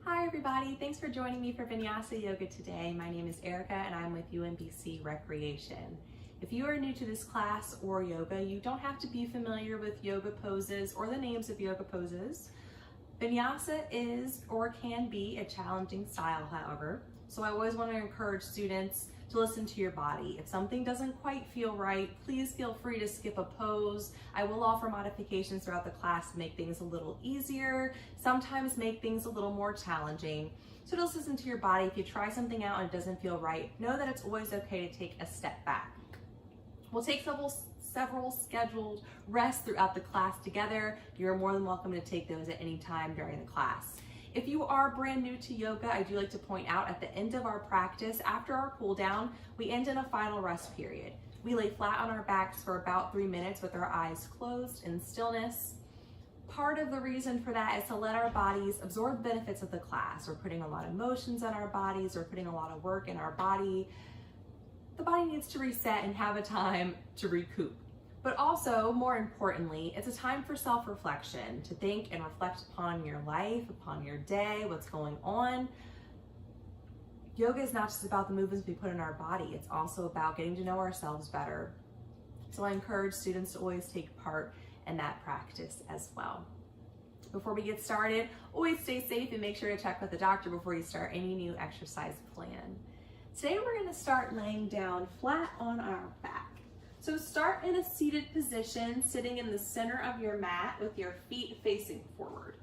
Hi everybody, thanks for joining me for Vinyasa Yoga today. My name is Erica and I'm with UMBC Recreation. If you are new to this class or yoga, you don't have to be familiar with yoga poses or the names of yoga poses. Vinyasa is or can be a challenging style, however, so I always want to encourage students to listen to your body. If something doesn't quite feel right, please feel free to skip a pose. I will offer modifications throughout the class to make things a little easier, sometimes make things a little more challenging. So just listen to your body. If you try something out and it doesn't feel right, know that it's always okay to take a step back. We'll take several scheduled rests throughout the class together. You're more than welcome to take those at any time during the class. If you are brand new to yoga, I do like to point out at the end of our practice, after our cool down, we end in a final rest period. We lay flat on our backs for about 3 minutes with our eyes closed in stillness. Part of the reason for that is to let our bodies absorb the benefits of the class. We're putting a lot of motions on our bodies, we're putting a lot of work in our body. The body needs to reset and have a time to recoup. But also, more importantly, it's a time for self-reflection, to think and reflect upon your life, upon your day, what's going on. Yoga is not just about the movements we put in our body, it's also about getting to know ourselves better. So I encourage students to always take part in that practice as well. Before we get started, always stay safe and make sure to check with the doctor before you start any new exercise plan. Today we're going to start laying down flat on our back. So start in a seated position, sitting in the center of your mat with your feet facing forward.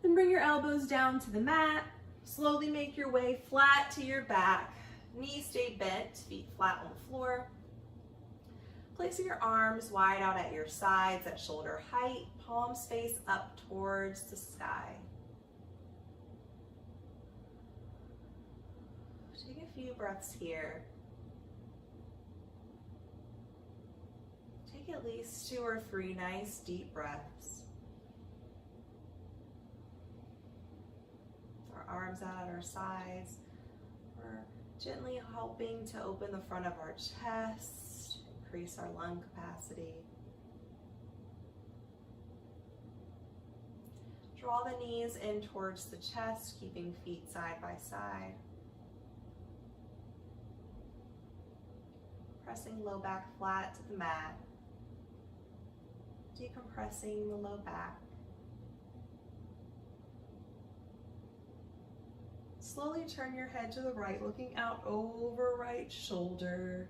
Then bring your elbows down to the mat. Slowly make your way flat to your back. Knees stay bent, feet flat on the floor. Placing your arms wide out at your sides at shoulder height, palms face up towards the sky. Take a few breaths here. Take at least 2 or 3 nice deep breaths. Our arms out at our sides. We're gently helping to open the front of our chest, increase our lung capacity. Draw the knees in towards the chest, keeping feet side by side. Pressing low back flat to the mat. Decompressing the low back. Slowly turn your head to the right, looking out over right shoulder.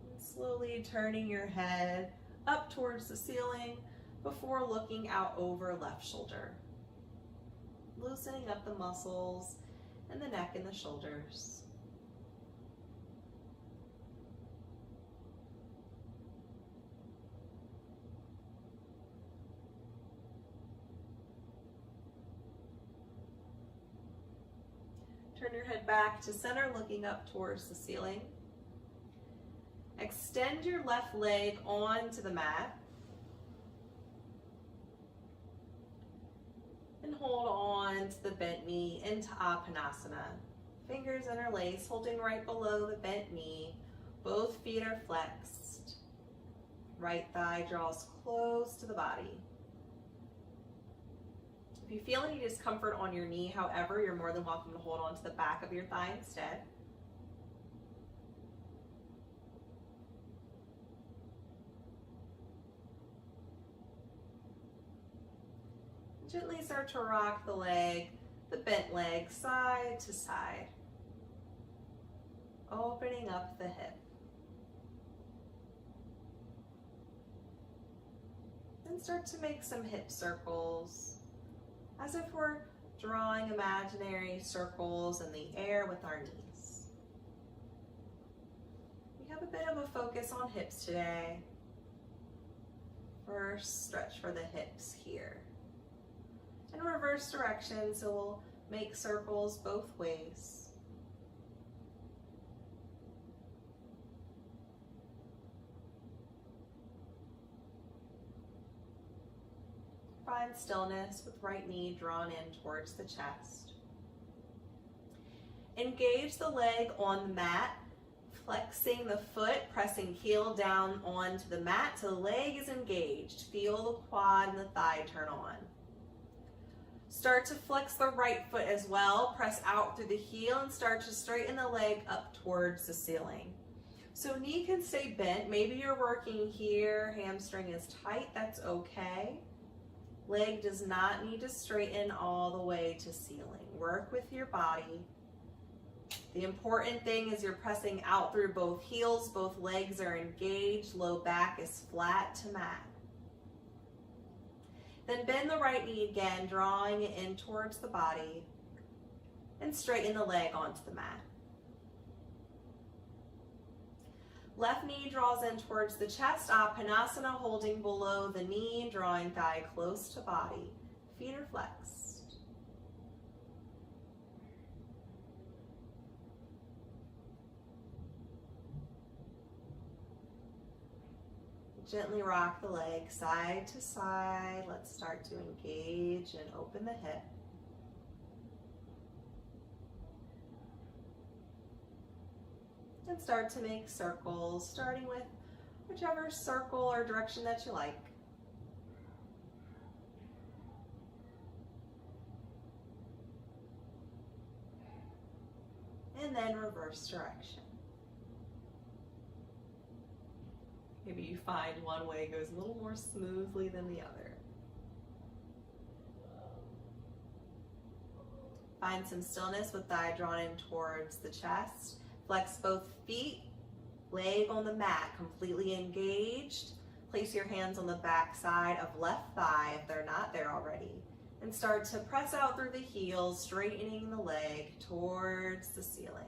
And slowly turning your head up towards the ceiling before looking out over left shoulder. Loosening up the muscles in the neck and the shoulders. Turn your head back to center, looking up towards the ceiling. Extend your left leg onto the mat. And hold on to the bent knee into Apanasana. Fingers interlace, holding right below the bent knee. Both feet are flexed. Right thigh draws close to the body. If you feel any discomfort on your knee, however, you're more than welcome to hold on to the back of your thigh instead. Gently start to rock the bent leg, side to side. Opening up the hip. Then start to make some hip circles, as if we're drawing imaginary circles in the air with our knees. We have a bit of a focus on hips today. First, stretch for the hips here. In reverse direction, so we'll make circles both ways. Find stillness with right knee drawn in towards the chest. Engage the leg on the mat, flexing the foot, pressing heel down onto the mat till the leg is engaged. Feel the quad and the thigh turn on. Start to flex the right foot as well. Press out through the heel and start to straighten the leg up towards the ceiling. So knee can stay bent. Maybe you're working here, hamstring is tight, that's okay. Leg does not need to straighten all the way to ceiling. Work with your body. The important thing is you're pressing out through both heels, both legs are engaged, low back is flat to mat. Then bend the right knee again, drawing it in towards the body, and straighten the leg onto the mat. Left knee draws in towards the chest, Appanasana, holding below the knee, drawing thigh close to body. Feet are flexed. Gently rock the leg side to side. Let's start to engage and open the hip. And start to make circles, starting with whichever circle or direction that you like. And then reverse direction. Maybe you find one way goes a little more smoothly than the other. Find some stillness with thigh drawn in towards the chest. Flex both feet, leg on the mat, completely engaged. Place your hands on the back side of left thigh if they're not there already. And start to press out through the heels, straightening the leg towards the ceiling.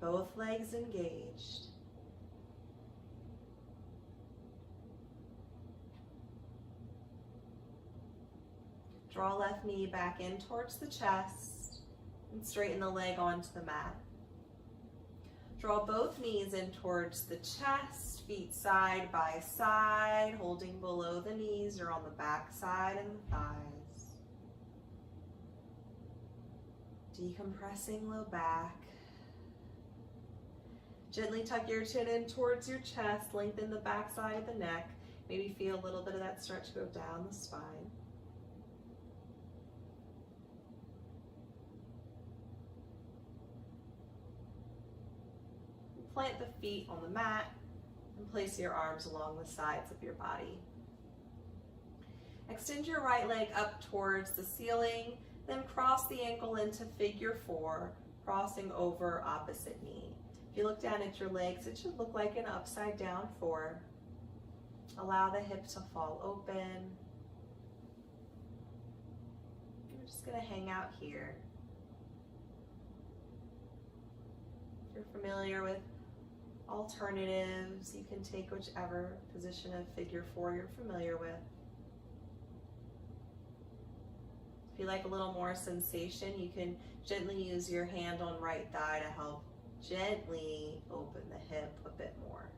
Both legs engaged. Draw left knee back in towards the chest and straighten the leg onto the mat. Draw both knees in towards the chest, feet side by side, holding below the knees or on the back side and the thighs. Decompressing low back. Gently tuck your chin in towards your chest, lengthen the back side of the neck. Maybe feel a little bit of that stretch go down the spine. Plant the feet on the mat and place your arms along the sides of your body. Extend your right leg up towards the ceiling, then cross the ankle into figure 4, crossing over opposite knee. If you look down at your legs, it should look like an upside down 4. Allow the hip to fall open. We're just going to hang out here. If you're familiar with alternatives, you can take whichever position of figure 4 you're familiar with. If you like a little more sensation, you can gently use your hand on right thigh to help gently open the hip a bit more.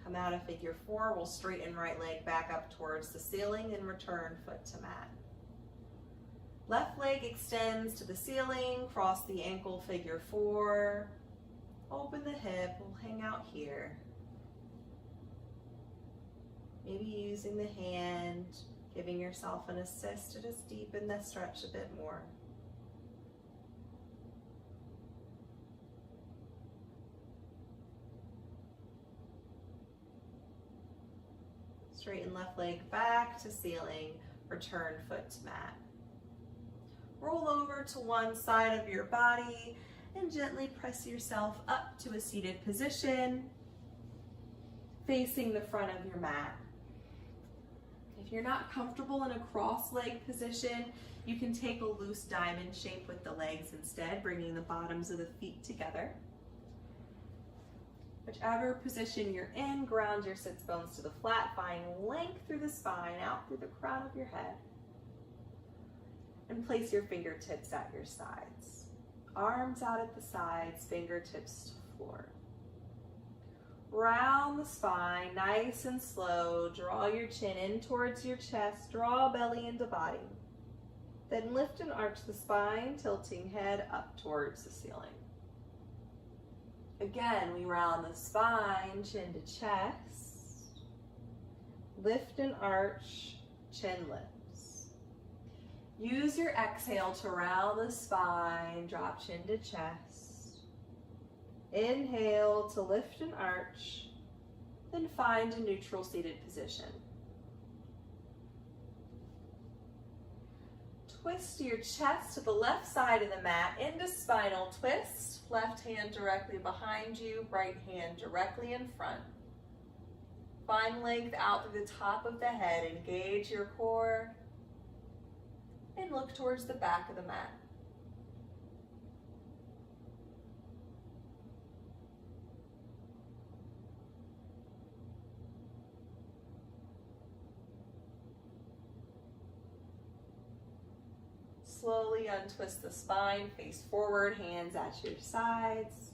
Come out of figure 4, we'll straighten right leg back up towards the ceiling and return foot to mat. Left leg extends to the ceiling, cross the ankle, figure 4, open the hip, we'll hang out here. Maybe using the hand, giving yourself an assist to just deepen the stretch a bit more. Straighten left leg back to ceiling, return foot to mat. Roll over to one side of your body and gently press yourself up to a seated position, facing the front of your mat. If you're not comfortable in a cross-leg position, you can take a loose diamond shape with the legs instead, bringing the bottoms of the feet together. Whichever position you're in, ground your sits bones to the flat, find length through the spine, out through the crown of your head. And place your fingertips at your sides. Arms out at the sides, fingertips to floor. Round the spine, nice and slow. Draw your chin in towards your chest. Draw belly into body. Then lift and arch the spine, tilting head up towards the ceiling. Again, we round the spine, chin to chest. Lift and arch, chin lifts. Use your exhale to round the spine, drop chin to chest. Inhale to lift and arch, then find a neutral seated position. Twist your chest to the left side of the mat into spinal twist. Left hand directly behind you, right hand directly in front. Find length out through the top of the head. Engage your core and look towards the back of the mat. Slowly untwist the spine, face forward, hands at your sides.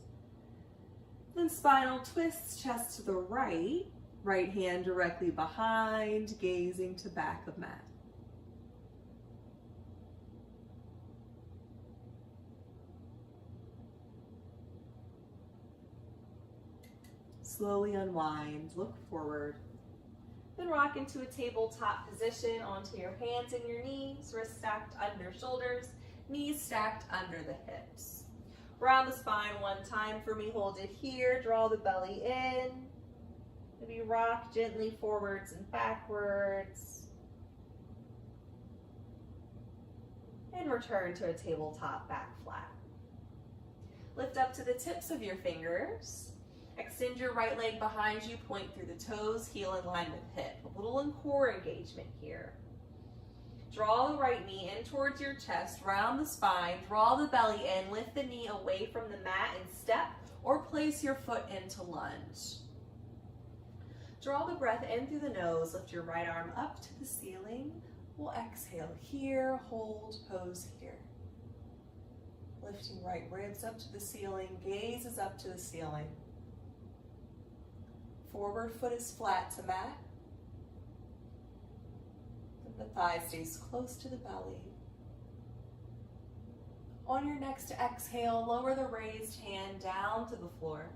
Then spinal twists, chest to the right, right hand directly behind, gazing to back of mat. Slowly unwind, look forward. Then rock into a tabletop position onto your hands and your knees, wrists stacked under shoulders, knees stacked under the hips. Round the spine one time for me, hold it here, draw the belly in. Maybe rock gently forwards and backwards. And return to a tabletop back flat. Lift up to the tips of your fingers. Extend your right leg behind you, point through the toes, heel in line with hip. A little in core engagement here. Draw the right knee in towards your chest, round the spine, draw the belly in, lift the knee away from the mat and step, or place your foot into lunge. Draw the breath in through the nose, lift your right arm up to the ceiling. We'll exhale here, hold, pose here. Lifting right ribs up to the ceiling, gaze is up to the ceiling. Forward foot is flat to mat. The thigh stays close to the belly. On your next exhale, lower the raised hand down to the floor.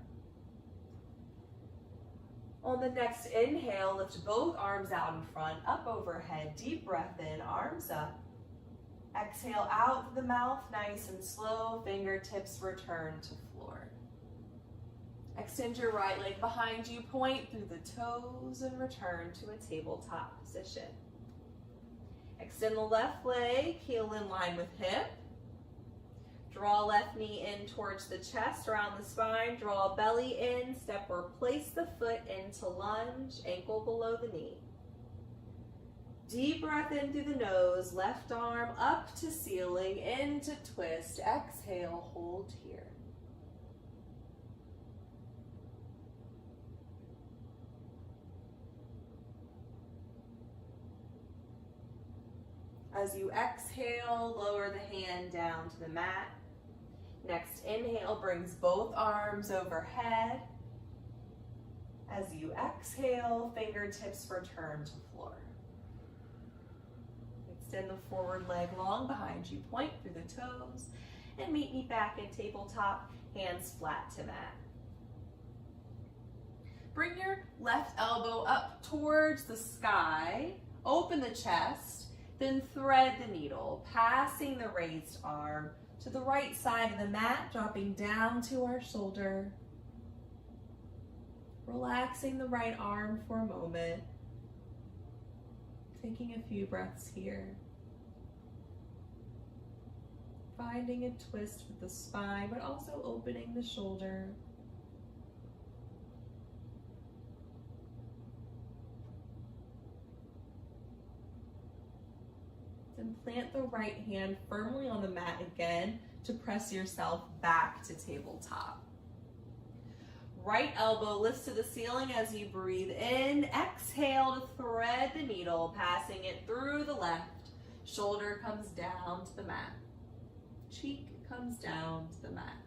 On the next inhale, lift both arms out in front, up overhead. Deep breath in, arms up. Exhale out through the mouth, nice and slow. Fingertips return to floor. Extend your right leg behind you, point through the toes, and return to a tabletop position. Extend the left leg, heel in line with hip. Draw left knee in towards the chest, around the spine. Draw belly in, step or place the foot into lunge, ankle below the knee. Deep breath in through the nose, left arm up to ceiling, into twist. Exhale, hold here. As you exhale, lower the hand down to the mat. Next inhale brings both arms overhead. As you exhale, fingertips return to floor. Extend the forward leg long behind you, point through the toes, and meet me back in tabletop, hands flat to mat. Bring your left elbow up towards the sky, open the chest, then thread the needle, passing the raised arm to the right side of the mat, dropping down to our shoulder. Relaxing the right arm for a moment. Taking a few breaths here. Finding a twist with the spine, but also opening the shoulder. Then plant the right hand firmly on the mat again to press yourself back to tabletop. Right elbow lifts to the ceiling as you breathe in. Exhale to thread the needle, passing it through the left. Shoulder comes down to the mat. Cheek comes down to the mat.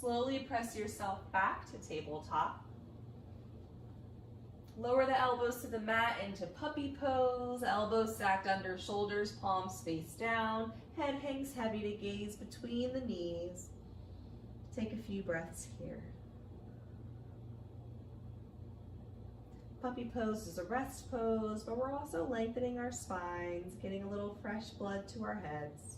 Slowly press yourself back to tabletop. Lower the elbows to the mat into puppy pose, elbows stacked under shoulders, palms face down, head hangs heavy to gaze between the knees. Take a few breaths here. Puppy pose is a rest pose, but we're also lengthening our spines, getting a little fresh blood to our heads.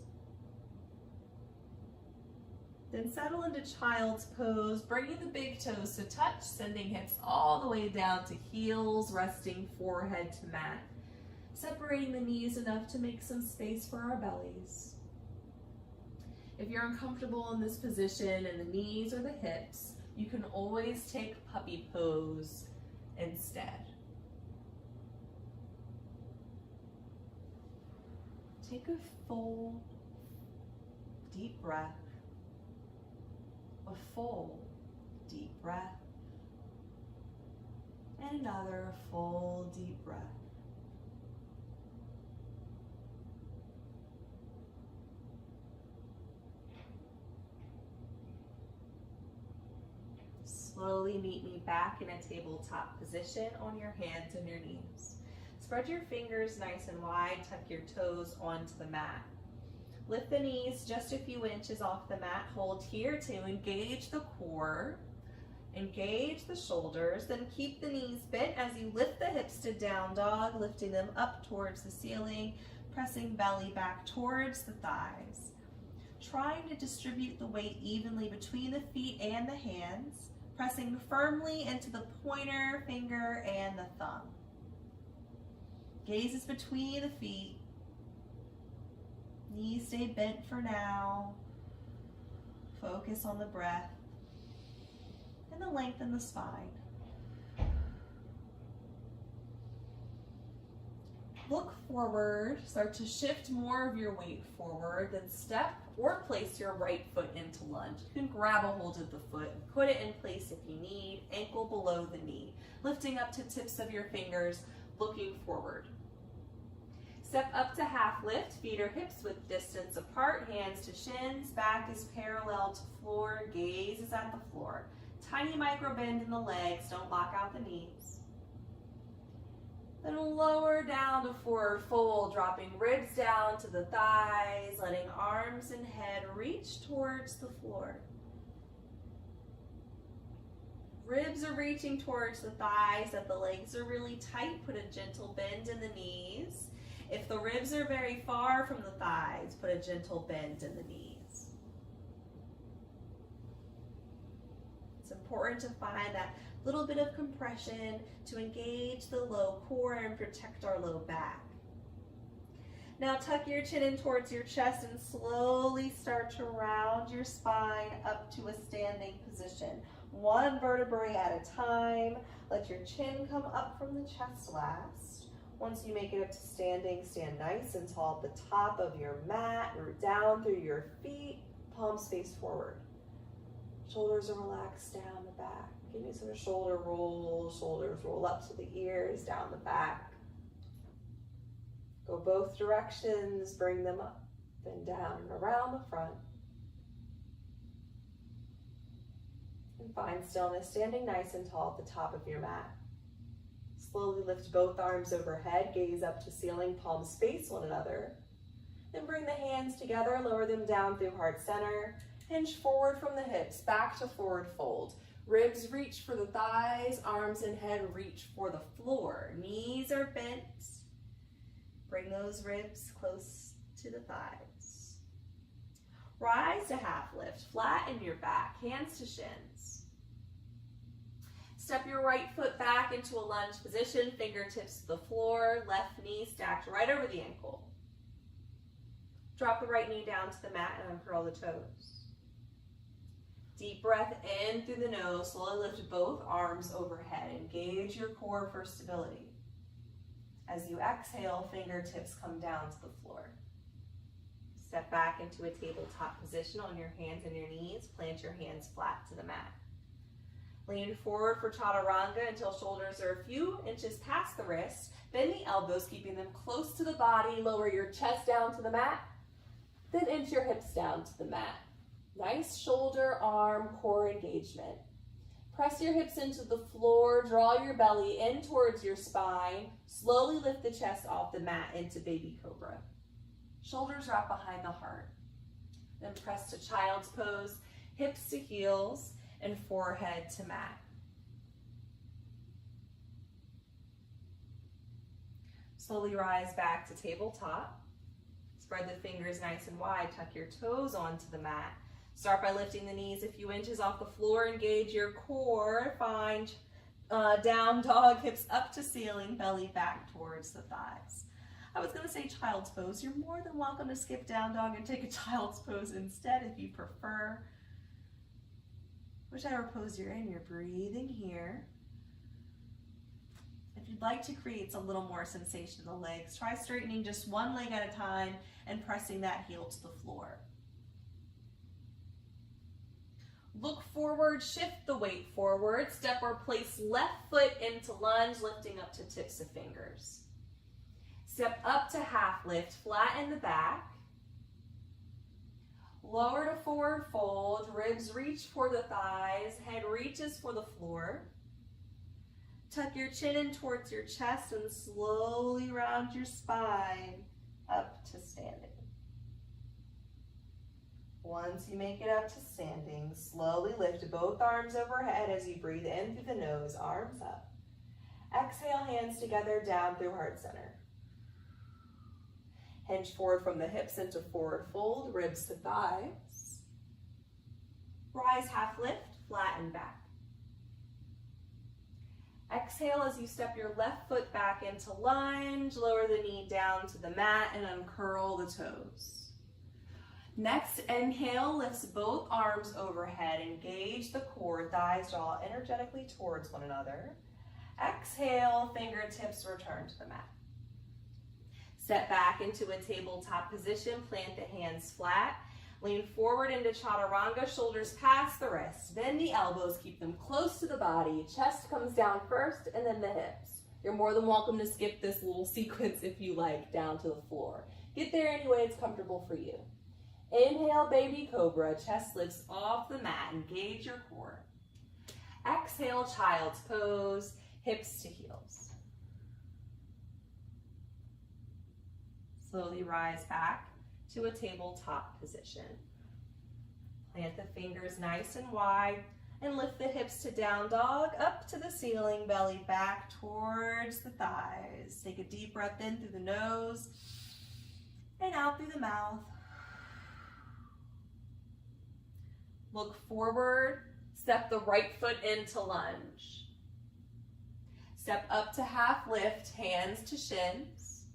Then settle into child's pose, bringing the big toes to touch, sending hips all the way down to heels, resting forehead to mat. Separating the knees enough to make some space for our bellies. If you're uncomfortable in this position in the knees or the hips, you can always take puppy pose instead. Take a full, deep breath. A full, deep breath. And another full, deep breath. Slowly meet me back in a tabletop position on your hands and your knees. Spread your fingers nice and wide, tuck your toes onto the mat. Lift the knees just a few inches off the mat. Hold here to engage the core, engage the shoulders, then keep the knees bent as you lift the hips to down dog, lifting them up towards the ceiling, pressing belly back towards the thighs. Trying to distribute the weight evenly between the feet and the hands, pressing firmly into the pointer finger and the thumb. Gaze is between the feet. Knees stay bent for now. Focus on the breath and the length in the spine. Look forward, start to shift more of your weight forward, then step or place your right foot into lunge. You can grab a hold of the foot and put it in place if you need, ankle below the knee. Lifting up to tips of your fingers, looking forward. Step up to half lift, feet or hips width distance apart, hands to shins, back is parallel to floor, gaze is at the floor. Tiny micro bend in the legs, don't lock out the knees. Then lower down to forward fold, dropping ribs down to the thighs, letting arms and head reach towards the floor. Ribs are reaching towards the thighs, that the legs are really tight, put a gentle bend in the knees. If the ribs are very far from the thighs, put a gentle bend in the knees. It's important to find that little bit of compression to engage the low core and protect our low back. Now tuck your chin in towards your chest and slowly start to round your spine up to a standing position. One vertebrae at a time. Let your chin come up from the chest last. Once you make it up to standing, stand nice and tall at the top of your mat, root down through your feet, palms face forward. Shoulders are relaxed down the back. Give me some shoulder rolls, shoulders roll up to the ears, down the back. Go both directions, bring them up and down and around the front. And find stillness, standing nice and tall at the top of your mat. Slowly lift both arms overhead, gaze up to ceiling, palms face one another. Then bring the hands together, lower them down through heart center. Hinge forward from the hips, back to forward fold. Ribs reach for the thighs, arms and head reach for the floor. Knees are bent. Bring those ribs close to the thighs. Rise to half lift, flatten your back, hands to shins. Step your right foot back into a lunge position, fingertips to the floor, left knee stacked right over the ankle. Drop the right knee down to the mat and uncurl the toes. Deep breath in through the nose, slowly lift both arms overhead. Engage your core for stability. As you exhale, fingertips come down to the floor. Step back into a tabletop position on your hands and your knees. Plant your hands flat to the mat. Lean forward for chaturanga until shoulders are a few inches past the wrists. Bend the elbows, keeping them close to the body. Lower your chest down to the mat. Then inch your hips down to the mat. Nice shoulder, arm, core engagement. Press your hips into the floor, draw your belly in towards your spine. Slowly lift the chest off the mat into baby cobra. Shoulders wrap behind the heart. Then press to child's pose, hips to heels, and forehead to mat. Slowly rise back to tabletop. Spread the fingers nice and wide, tuck your toes onto the mat. Start by lifting the knees a few inches off the floor, engage your core, find down dog, hips up to ceiling, belly back towards the thighs. I was gonna say child's pose. You're more than welcome to skip down dog and take a child's pose instead if you prefer. Whichever pose you're in, you're breathing here. If you'd like to create a little more sensation in the legs, try straightening just one leg at a time and pressing that heel to the floor. Look forward, shift the weight forward, step or place left foot into lunge, lifting up to tips of fingers. Step up to half lift, flatten the back. Lower to forward fold, ribs reach for the thighs, head reaches for the floor. Tuck your chin in towards your chest and slowly round your spine up to standing. Once you make it up to standing, slowly lift both arms overhead as you breathe in through the nose, arms up. Exhale, hands together down through heart center. Hinge forward from the hips into forward fold, ribs to thighs. Rise, half lift, flatten back. Exhale as you step your left foot back into lunge, lower the knee down to the mat and uncurl the toes. Next, inhale, lifts both arms overhead, engage the core, thighs draw energetically towards one another. Exhale, fingertips return to the mat. Step back into a tabletop position, plant the hands flat. Lean forward into chaturanga, shoulders past the wrists. Bend the elbows, keep them close to the body. Chest comes down first and then the hips. You're more than welcome to skip this little sequence if you like, down to the floor. Get there any way it's comfortable for you. Inhale, baby cobra, chest lifts off the mat, engage your core. Exhale, child's pose, hips to heels. Slowly rise back to a tabletop position. Plant the fingers nice and wide and lift the hips to down dog, up to the ceiling, belly back towards the thighs. Take a deep breath in through the nose and out through the mouth. Look forward, step the right foot into lunge. Step up to half lift, hands to shins.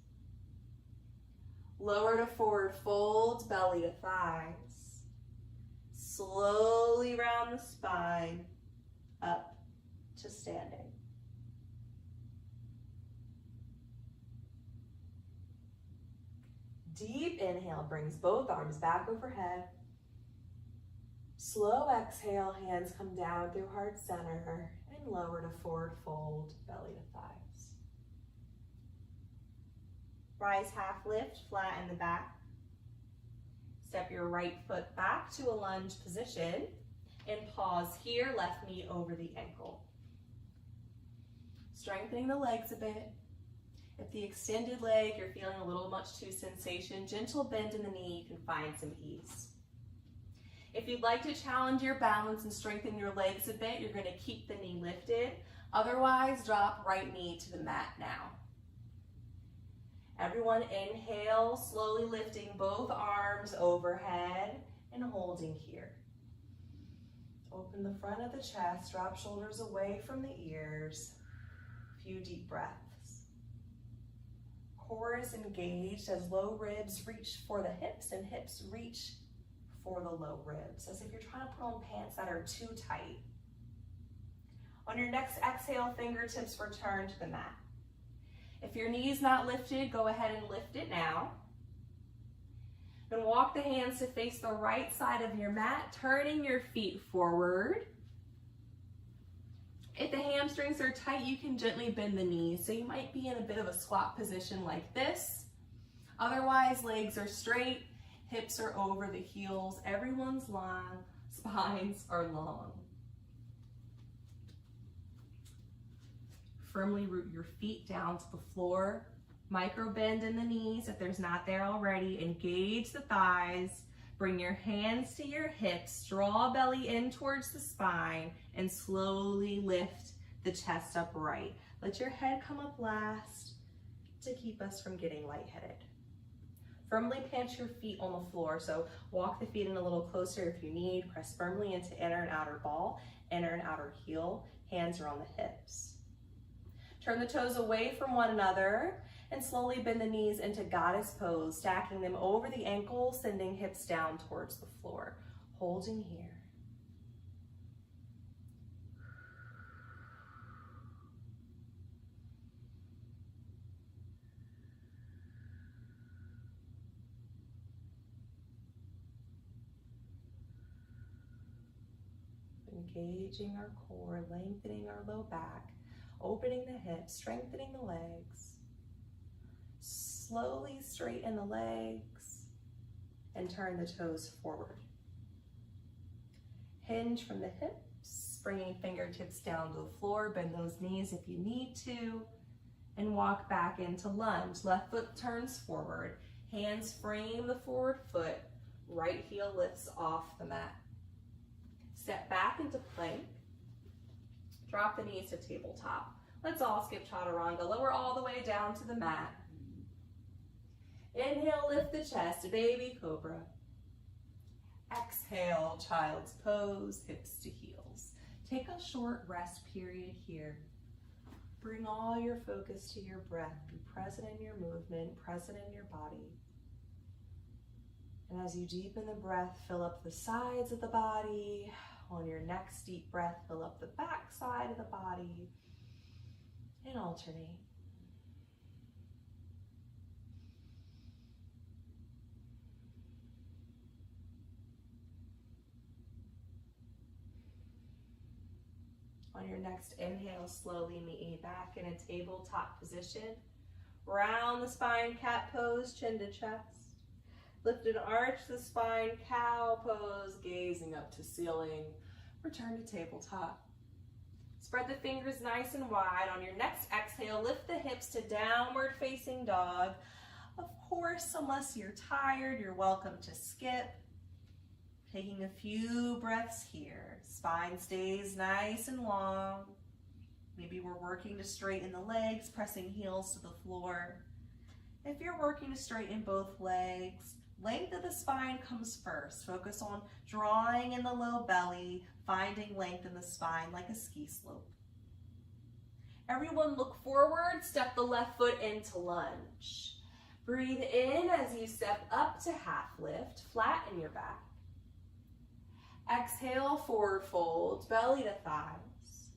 Lower to forward fold, belly to thighs. Slowly round the spine, up to standing. Deep inhale brings both arms back overhead. Slow exhale, hands come down through heart center and lower to forward fold, belly to thighs. Rise, half lift, flatten the back. Step your right foot back to a lunge position and pause here, left knee over the ankle. Strengthening the legs a bit. If the extended leg, you're feeling a little much too sensation, gentle bend in the knee, you can find some ease. If you'd like to challenge your balance and strengthen your legs a bit, you're going to keep the knee lifted. Otherwise, drop right knee to the mat now. Everyone inhale, slowly lifting both arms overhead and holding here. Open the front of the chest, drop shoulders away from the ears. A few deep breaths. Core is engaged as low ribs reach for the hips and hips reach for the low ribs, as if you're trying to put on pants that are too tight. On your next exhale, fingertips return to the mat. If your knee's not lifted, go ahead and lift it now. Then walk the hands to face the right side of your mat, turning your feet forward. If the hamstrings are tight, you can gently bend the knees. So you might be in a bit of a squat position like this. Otherwise, legs are straight, Hips are over the heels. Everyone's long. Spines are long. Firmly root your feet down to the floor. Micro bend in the knees if there's not there already. Engage the thighs. Bring your hands to your hips. Draw belly in towards the spine and slowly lift the chest upright. Let your head come up last to keep us from getting lightheaded. Firmly plant your feet on the floor. So walk the feet in a little closer if you need. Press firmly into inner and outer ball, inner and outer heel. Hands are on the hips. Turn the toes away from one another and slowly bend the knees into goddess pose, stacking them over the ankles, sending hips down towards the floor. Holding here. Engaging our core, lengthening our low back, opening the hips, strengthening the legs. Slowly straighten the legs and turn the toes forward. Hinge from the hips, bringing fingertips down to the floor. Bend those knees if you need to, and walk back into lunge. Left foot turns forward. Hands frame the forward foot. Right heel lifts off the mat. Step back into plank. Drop the knees to tabletop. Let's all skip chaturanga. Lower all the way down to the mat. Inhale, lift the chest, baby cobra. Exhale, child's pose, hips to heels. Take a short rest period here. Bring all your focus to your breath. Be present in your movement, present in your body. And as you deepen the breath, fill up the sides of the body. On your next deep breath, fill up the back side of the body. And alternate. On your next inhale, slowly knee back in a tabletop position. Round the spine, cat pose, chin to chest. Lift and arch the spine, cow pose, gazing up to ceiling. Return to tabletop. Spread the fingers nice and wide. On your next exhale, lift the hips to downward facing dog. Of course, unless you're tired, you're welcome to skip. Taking a few breaths here. Spine stays nice and long. Maybe we're working to straighten the legs, pressing heels to the floor. If you're working to straighten both legs, length of the spine comes first. Focus on drawing in the low belly, finding length in the spine like a ski slope. Everyone look forward, step the left foot into lunge. Breathe in as you step up to half lift, flatten your back. Exhale, forward fold, belly to thighs.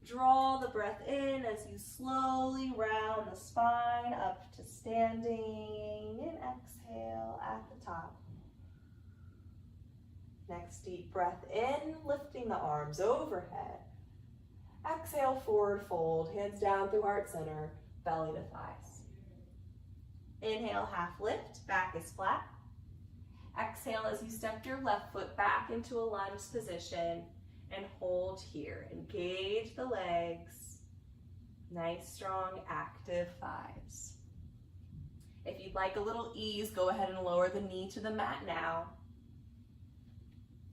Draw the breath in as you slowly round the spine up to standing, and exhale at the top. Next deep breath in, lifting the arms overhead. Exhale, forward fold, hands down through heart center, belly to thighs. Inhale, half lift, back is flat. Exhale as you step your left foot back into a lunge position and hold here. Engage the legs. Nice, strong, active thighs. If you'd like a little ease, go ahead and lower the knee to the mat now.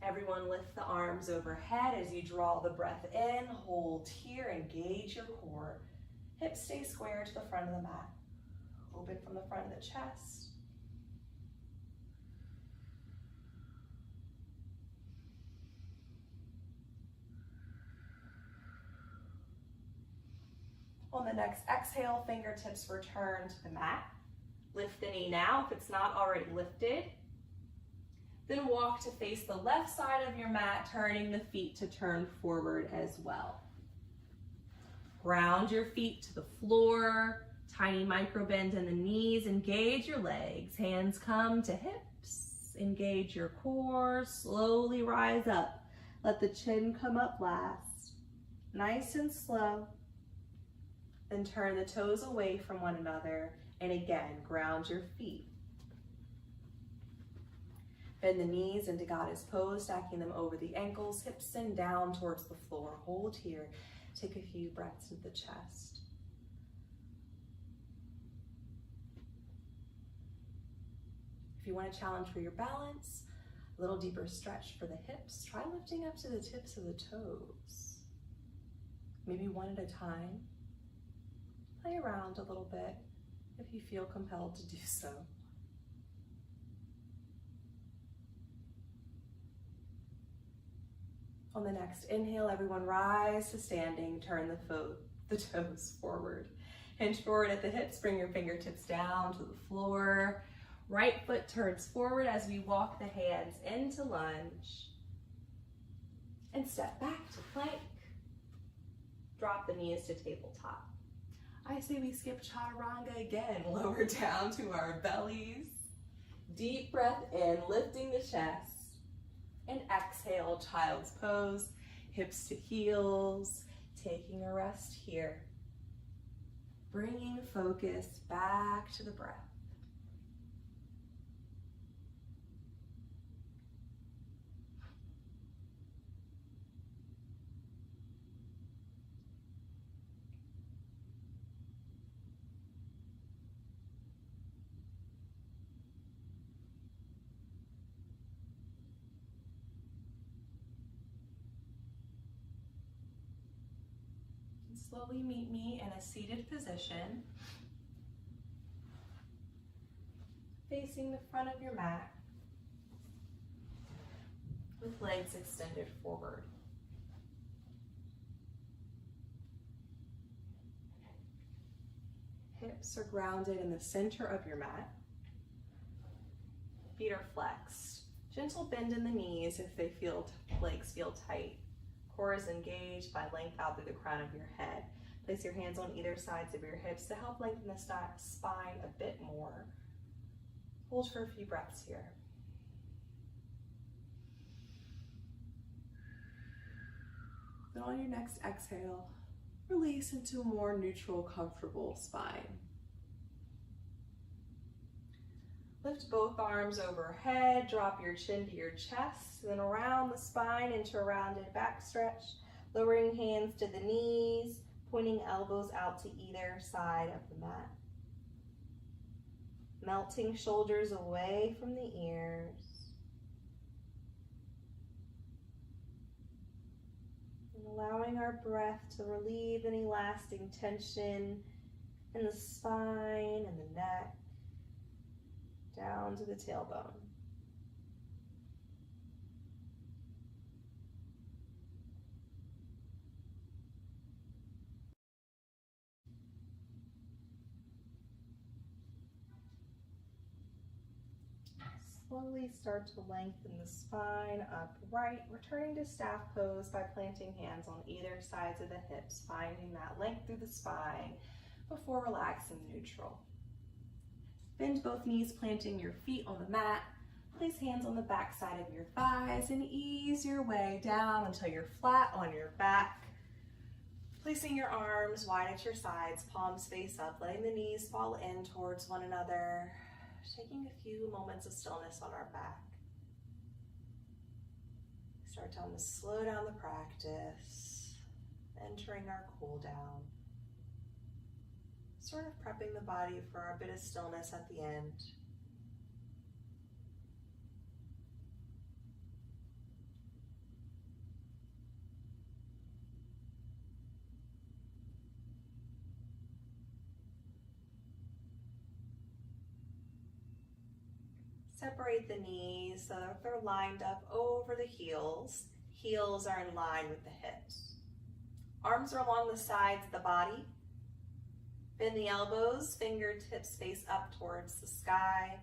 Everyone lift the arms overhead as you draw the breath in. Hold here, engage your core. Hips stay square to the front of the mat. Open from the front of the chest. On the next exhale, fingertips return to the mat. Lift the knee now if it's not already lifted. Then walk to face the left side of your mat, turning the feet to turn forward as well. Ground your feet to the floor. Tiny micro bend in the knees. Engage your legs. Hands come to hips. Engage your core. Slowly rise up. Let the chin come up last. Nice and slow. Then turn the toes away from one another. And again, ground your feet. Bend the knees into goddess pose, stacking them over the ankles, hips and down towards the floor. Hold here. Take a few breaths into the chest. If you want a challenge for your balance, a little deeper stretch for the hips, try lifting up to the tips of the toes. Maybe one at a time. Play around a little bit if you feel compelled to do so. On the next inhale, everyone rise to standing, turn the toes forward. Hinge forward at the hips, bring your fingertips down to the floor. Right foot turns forward as we walk the hands into lunge. And step back to plank. Drop the knees to tabletop. I say we skip chaturanga again, lower down to our bellies. Deep breath in, lifting the chest. And exhale, child's pose, hips to heels, taking a rest here. Bringing focus back to the breath. Slowly meet me in a seated position, facing the front of your mat, with legs extended forward. Hips are grounded in the center of your mat. Feet are flexed. Gentle bend in the knees if legs feel tight. Core is engaged by length out through the crown of your head. Place your hands on either sides of your hips to help lengthen the spine a bit more. Hold for a few breaths here. Then on your next exhale, release into a more neutral, comfortable spine. Lift both arms overhead, drop your chin to your chest, then around the spine into a rounded back stretch, lowering hands to the knees, pointing elbows out to either side of the mat. Melting shoulders away from the ears. And allowing our breath to relieve any lasting tension in the spine and the neck. Down to the tailbone. Slowly start to lengthen the spine upright, returning to staff pose by planting hands on either sides of the hips, finding that length through the spine before relaxing neutral. Bend both knees, planting your feet on the mat. Place hands on the back side of your thighs and ease your way down until you're flat on your back. Placing your arms wide at your sides, palms face up, letting the knees fall in towards one another. Taking a few moments of stillness on our back. Start to slow down the practice, entering our cool down. Sort of prepping the body for our bit of stillness at the end. Separate the knees so that they're lined up over the heels. Heels are in line with the hips. Arms are along the sides of the body. Bend the elbows, fingertips face up towards the sky.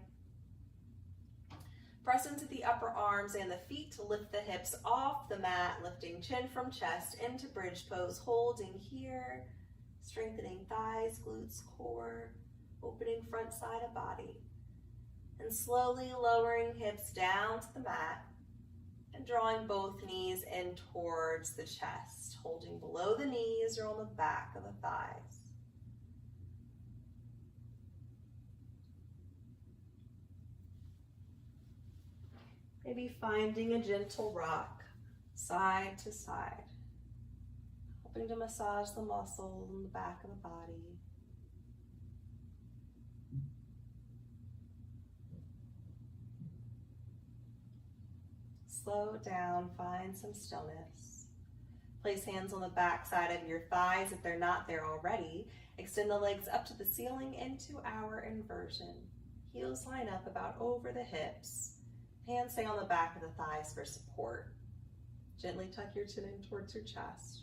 Press into the upper arms and the feet to lift the hips off the mat, lifting chin from chest into bridge pose, holding here, strengthening thighs, glutes, core, opening front side of body. And slowly lowering hips down to the mat and drawing both knees in towards the chest, holding below the knees or on the back of the thighs. Maybe finding a gentle rock side to side, helping to massage the muscles in the back of the body. Slow down, find some stillness. Place hands on the back side of your thighs if they're not there already. Extend the legs up to the ceiling into our inversion. Heels line up about over the hips. Hands stay on the back of the thighs for support. Gently tuck your chin in towards your chest.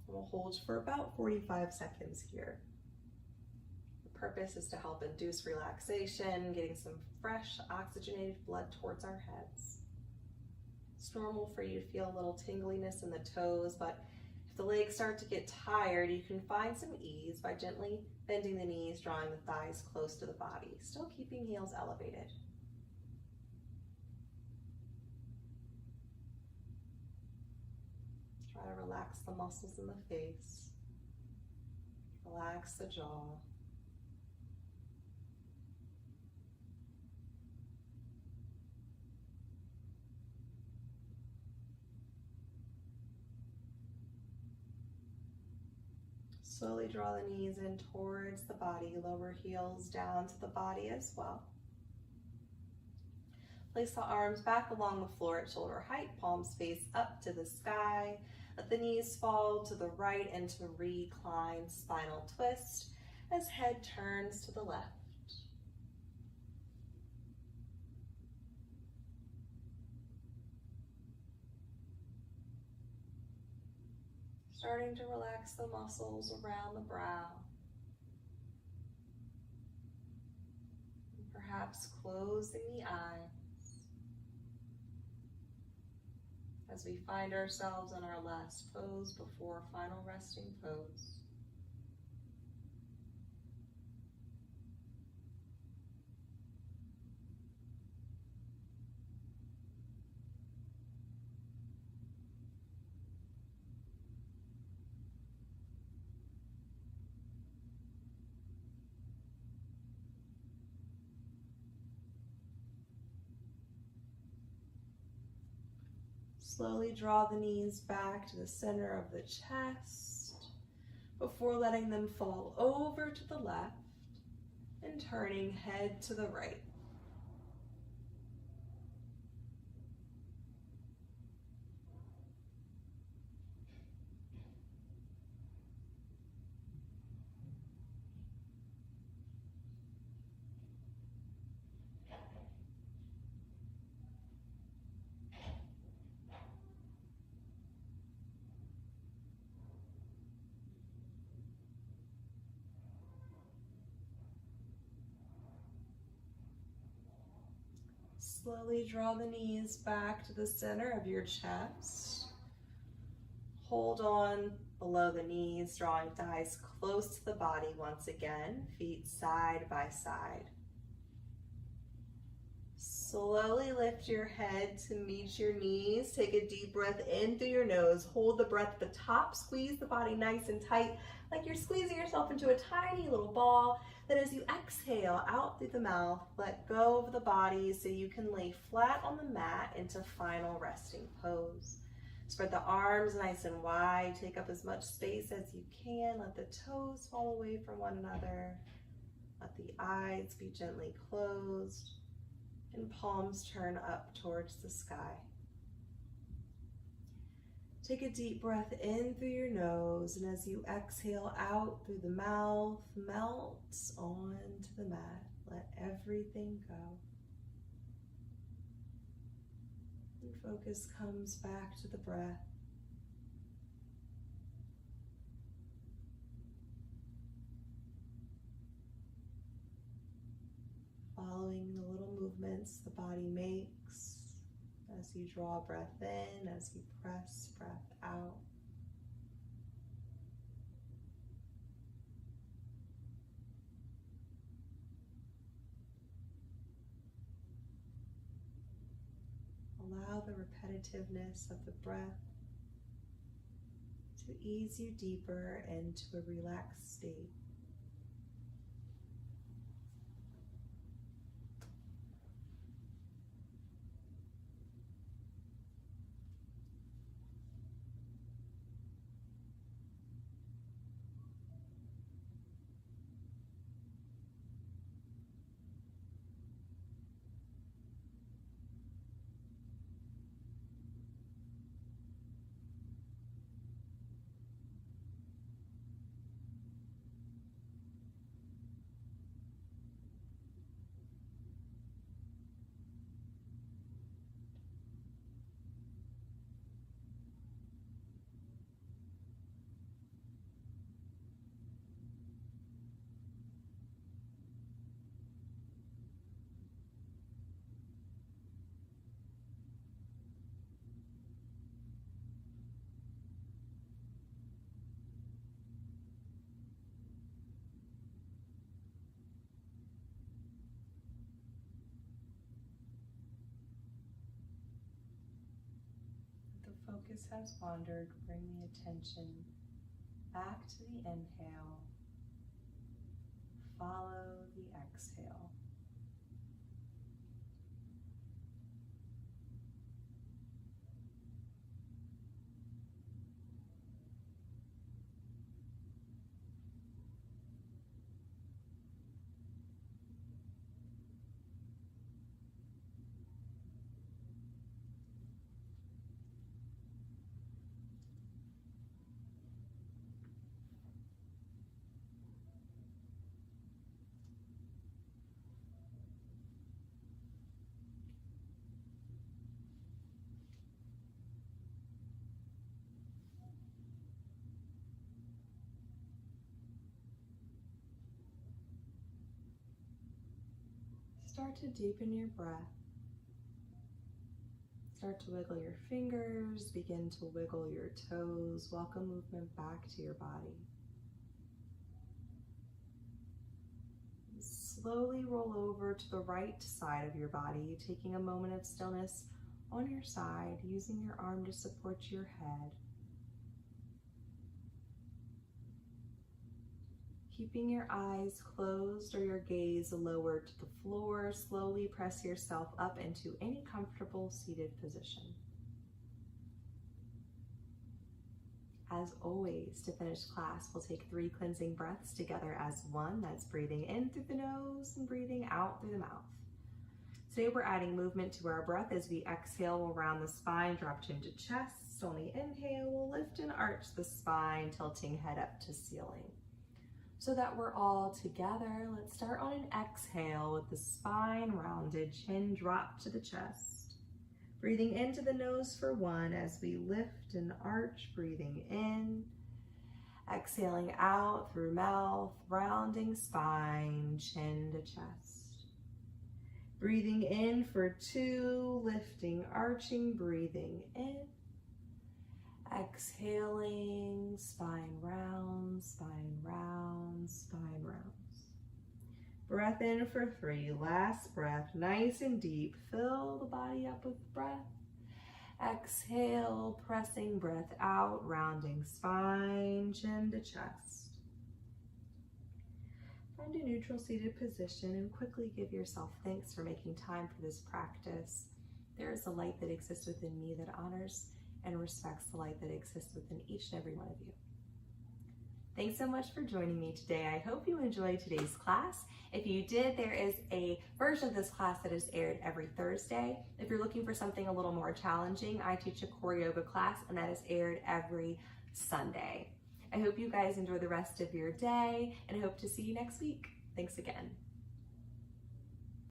We'll hold for about 45 seconds here. The purpose is to help induce relaxation, getting some fresh oxygenated blood towards our heads. It's normal for you to feel a little tingliness in the toes, but if the legs start to get tired, you can find some ease by gently bending the knees, drawing the thighs close to the body, still keeping heels elevated. Try to relax the muscles in the face. Relax the jaw. Slowly draw the knees in towards the body, lower heels down to the body as well. Place the arms back along the floor at shoulder height, palms face up to the sky. Let the knees fall to the right into reclined spinal twist as head turns to the left. Starting to relax the muscles around the brow. And perhaps closing the eyes as we find ourselves in our last pose before final resting pose. Slowly draw the knees back to the center of the chest before letting them fall over to the left and turning head to the right. Slowly draw the knees back to the center of your chest. Hold on below the knees, drawing thighs close to the body once again, feet side by side. Slowly lift your head to meet your knees. Take a deep breath in through your nose. Hold the breath at the top. Squeeze the body nice and tight, like you're squeezing yourself into a tiny little ball. Then as you exhale out through the mouth, let go of the body so you can lay flat on the mat into final resting pose. Spread the arms nice and wide. Take up as much space as you can. Let the toes fall away from one another. Let the eyes be gently closed and palms turn up towards the sky. Take a deep breath in through your nose, and as you exhale out through the mouth, melt onto the mat. Let everything go. And focus comes back to the breath. Following the little movements the body makes as you draw breath in, as you press breath out. Allow the repetitiveness of the breath to ease you deeper into a relaxed state. focus has wandered, bring the attention back to the inhale. Follow the exhale. Start to deepen your breath. Start to wiggle your fingers, begin to wiggle your toes. Welcome movement back to your body. Slowly roll over to the right side of your body, taking a moment of stillness on your side, using your arm to support your head. Keeping your eyes closed or your gaze lowered to the floor, slowly press yourself up into any comfortable seated position. As always, to finish class, we'll take 3 cleansing breaths together as one. That's breathing in through the nose and breathing out through the mouth. Today we're adding movement to our breath. As we exhale, we'll round the spine, drop chin to chest. On the inhale, we'll lift and arch the spine, tilting head up to ceiling. So that we're all together, let's start on an exhale with the spine rounded, chin dropped to the chest. Breathing into the nose for 1 as we lift and arch, breathing in. Exhaling out through mouth, rounding spine, chin to chest. Breathing in for 2, lifting, arching, breathing in. Exhaling, spine rounds, spine rounds, spine rounds. Breath in for 3, last breath, nice and deep. Fill the body up with breath. Exhale, pressing breath out, rounding spine, chin to chest. Find a neutral seated position and quickly give yourself thanks for making time for this practice. There is a light that exists within me that honors and respects the light that exists within each and every one of you. Thanks so much for joining me today. I hope you enjoyed today's class. If you did, there is a version of this class that is aired every Thursday. If you're looking for something a little more challenging, I teach a core yoga class and that is aired every Sunday. I hope you guys enjoy the rest of your day and I hope to see you next week. Thanks again.